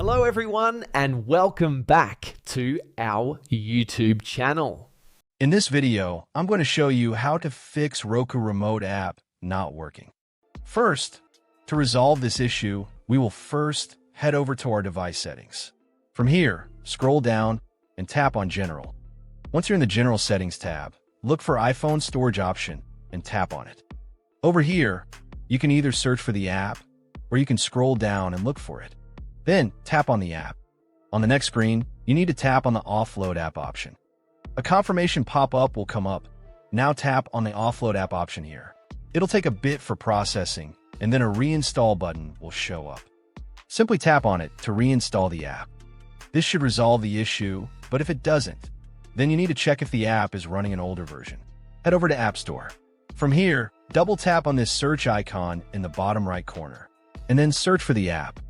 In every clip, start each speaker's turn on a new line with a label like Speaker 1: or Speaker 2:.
Speaker 1: Hello everyone and welcome back to our YouTube channel.
Speaker 2: In this video, I'm going to show you how to fix Roku Remote app not working. First, to resolve this issue, we will first head over to our device settings. From here, scroll down and tap on General. Once you're in the General Settings tab, look for iPhone Storage option and tap on it. Over here, you can either search for the app or you can scroll down and look for it. Then tap on the app. On the next screen, you need to tap on the Offload app option. A confirmation pop-up will come up. Now tap on the Offload app option here. It'll take a bit for processing, and then a reinstall button will show up. Simply tap on it to reinstall the app. This should resolve the issue, but if it doesn't, then you need to check if the app is running an older version. Head over to App Store. From here, double tap on this search icon in the bottom right corner, and then search for the app.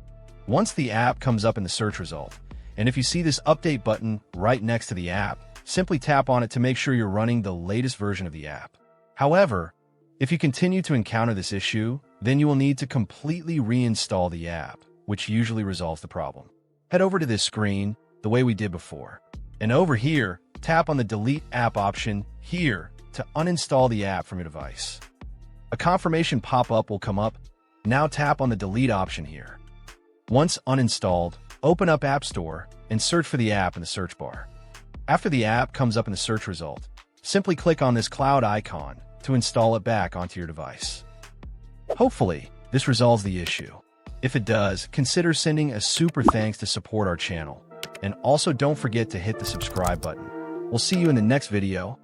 Speaker 2: Once the app comes up in the search result, and if you see this update button right next to the app, simply tap on it to make sure you're running the latest version of the app. However, if you continue to encounter this issue, then you will need to completely reinstall the app, which usually resolves the problem. Head over to this screen the way we did before, and over here, tap on the Delete App option here to uninstall the app from your device. A confirmation pop-up will come up. Now tap on the Delete option here. Once uninstalled, open up App Store and search for the app in the search bar. After the app comes up in the search result, simply click on this cloud icon to install it back onto your device. Hopefully, this resolves the issue. If it does, consider sending a super thanks to support our channel. And also don't forget to hit the subscribe button. We'll see you in the next video.